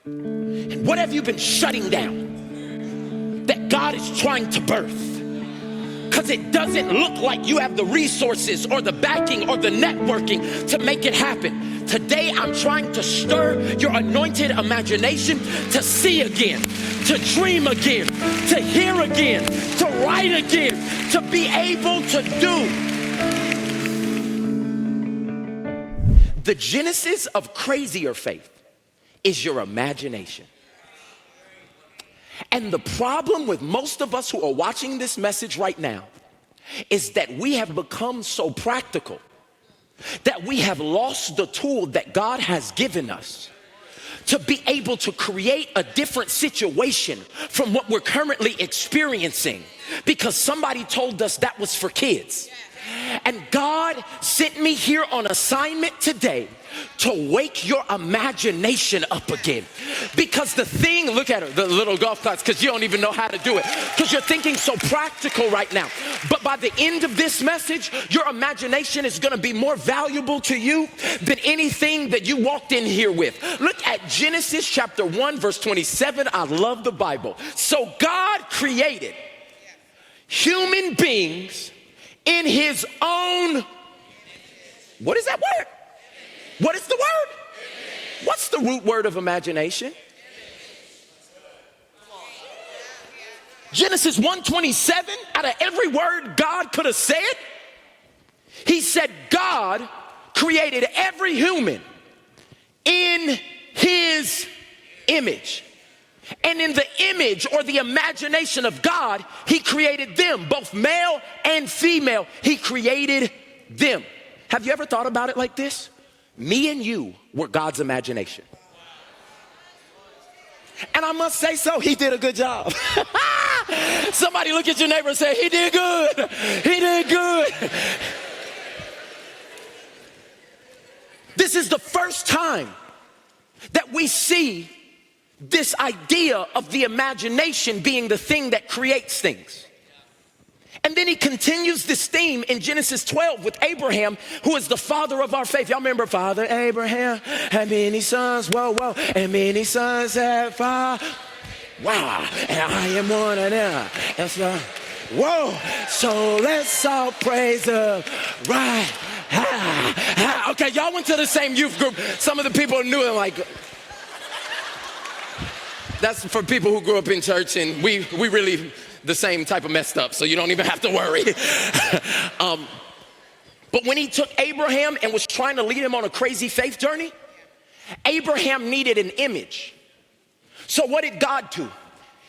And what have you been shutting down that God is trying to birth? Because it doesn't look like you have the resources or the backing or the networking to make it happen. Today, I'm trying to stir your anointed imagination to see again, to dream again, to hear again, to write again, to be able to do. The genesis of crazier faith is your imagination. And the problem with most of us who are watching this message right now is that we have become so practical that we have lost the tool that God has given us to be able to create a different situation from what we're currently experiencing because somebody told us that was for kids. And God sent me here on assignment today to wake your imagination up again. Because the thing, look at her, the little golf class, because you don't even know how to do it. Because you're thinking so practical right now. But by the end of this message, your imagination is going to be more valuable to you than anything that you walked in here with. Look at Genesis chapter 1, verse 27. I love the Bible. So God created human beings in his own, what is that word? What is the word? What's the root word of imagination? Genesis 1:27, out of every word God could have said, he said God created every human in his image. And in the image or the imagination of God, he created them, both male and female. He created them. Have you ever thought about it like this? Me and you were God's imagination. And I must say so, he did a good job. Somebody look at your neighbor and say, he did good. He did good. This is the first time that we see this idea of the imagination being the thing that creates things. And then he continues this theme in Genesis 12 with Abraham, who is the father of our faith. Y'all remember Father Abraham had many sons, whoa, whoa, and many sons had father. Wow, and I am one of them. That's right. Whoa, so let's all praise the right. Okay, y'all went to the same youth group. Some of the people knew it like, that's for people who grew up in church, and we really the same type of messed up, so you don't even have to worry. But when he took Abraham and was trying to lead him on a crazy faith journey, Abraham needed an image. So what did God do?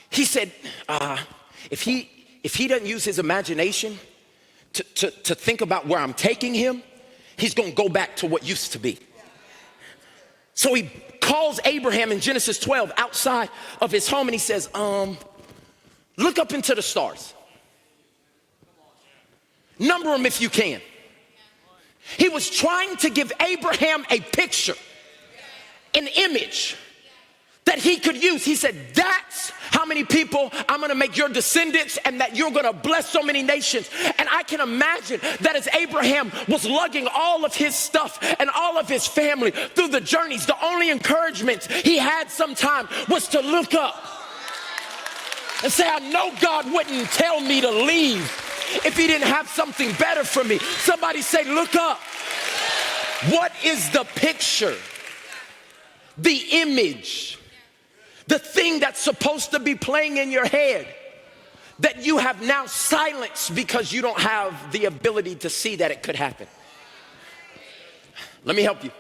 He said, if he doesn't use his imagination to think about where I'm taking him, he's gonna go back to what used to be. So he calls Abraham in Genesis 12 outside of his home and he says, look up into the stars. Number them if you can. He was trying to give Abraham a picture, an image that he could use. He said, that's how many people I'm gonna make your descendants and that you're gonna bless so many nations. And I can imagine that as Abraham was lugging all of his stuff and all of his family through the journeys, the only encouragement he had sometime was to look up and say, I know God wouldn't tell me to leave if he didn't have something better for me. Somebody say, look up. What is the picture? The image. The thing that's supposed to be playing in your head that you have now silenced because you don't have the ability to see that it could happen. Let me help you.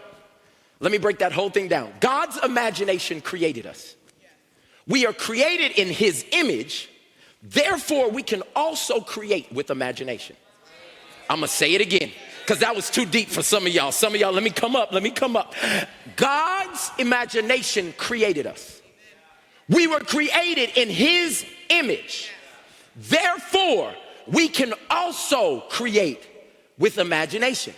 Let me break that whole thing down. God's imagination created us. We are created in his image, therefore we can also create with imagination. I'm gonna say it again, because that was too deep for some of y'all. Some of y'all, let me come up. God's imagination created us. We were created in his image. Therefore, we can also create with imagination.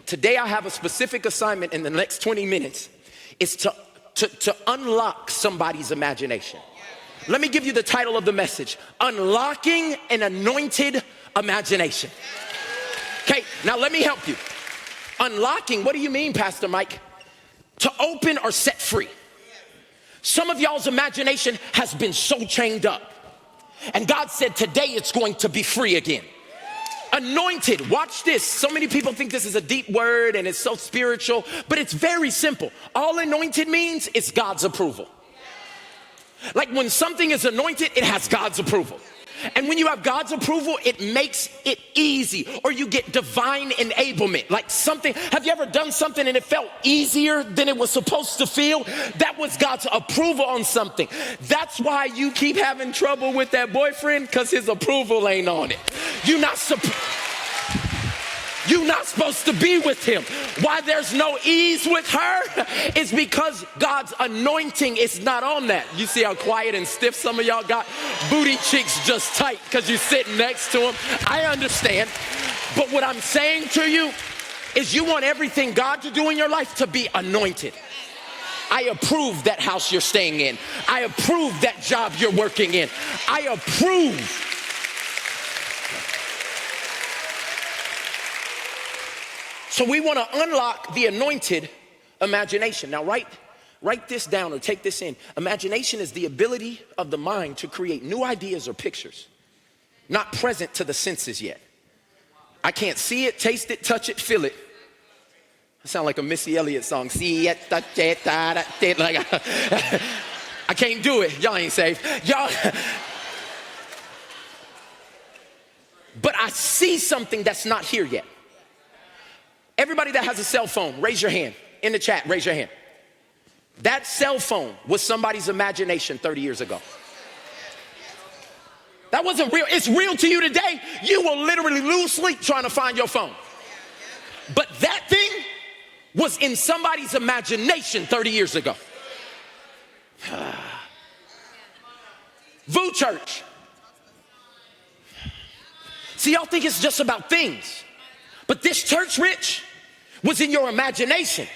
Today, I have a specific assignment in the next 20 minutes. It's to unlock somebody's imagination. Let me give you the title of the message: Unlocking an Anointed Imagination. Okay, now let me help you. Unlocking, what do you mean, Pastor Mike? To open or set free. Some of y'all's imagination has been so chained up. And God said today it's going to be free again. Anointed, watch this. So many people think this is a deep word and it's so spiritual, but it's very simple. All anointed means is God's approval. Like when something is anointed, it has God's approval. And when you have God's approval, it makes it easy, or you get divine enablement. Like something, have you ever done something and it felt easier than it was supposed to feel? That was God's approval on something. That's why you keep having trouble with that boyfriend, because his approval ain't on it. You're not supposed to be with him. Why there's no ease with her is because God's anointing is not on that. You see how quiet and stiff some of y'all got? Booty cheeks just tight because you're sitting next to him. I understand. But what I'm saying to you is you want everything God to do in your life to be anointed. I approve that house you're staying in. I approve that job you're working in. I approve. So we want to unlock the anointed imagination. Now write this down or take this in. Imagination is the ability of the mind to create new ideas or pictures, not present to the senses yet. I can't see it, taste it, touch it, feel it. I sound like a Missy Elliott song. See it, touch it, like I can't do it. Y'all ain't safe. Y'all. But I see something that's not here yet. Everybody that has a cell phone, raise your hand. In the chat, raise your hand. That cell phone was somebody's imagination 30 years ago. That wasn't real. It's real to you today. You will literally lose sleep trying to find your phone. But that thing was in somebody's imagination 30 years ago. VU Church. See, y'all think it's just about things. But this church, Rich, was in your imagination.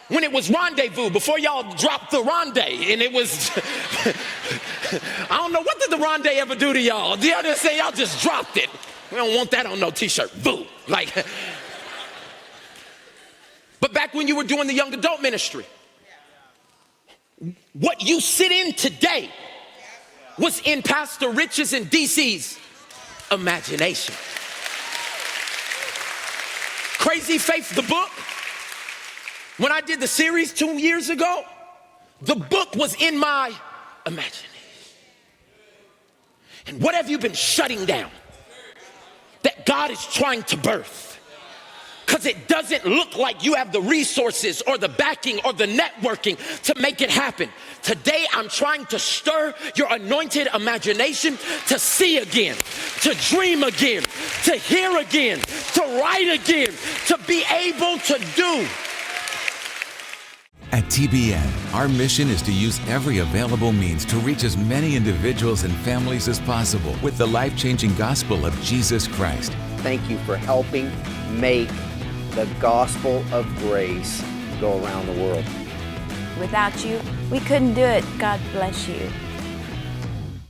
When it was rendezvous, before y'all dropped the rondé, and it was, I don't know, what did the rondé ever do to y'all? The others say y'all just dropped it. We don't want that on no t-shirt, VU. Like, but back when you were doing the young adult ministry, what you sit in today was in Pastor Rich's and DC's imagination. Crazy Faith, the book, when I did the series 2 years ago, the book was in my imagination. And what have you been shutting down that God is trying to birth? Because it doesn't look like you have the resources or the backing or the networking to make it happen. Today, I'm trying to stir your anointed imagination to see again, to dream again, to hear again, to write again, to be able to do. At TBN, our mission is to use every available means to reach as many individuals and families as possible with the life-changing gospel of Jesus Christ. Thank you for helping make the gospel of grace go around the world. Without you, we couldn't do it. God bless you.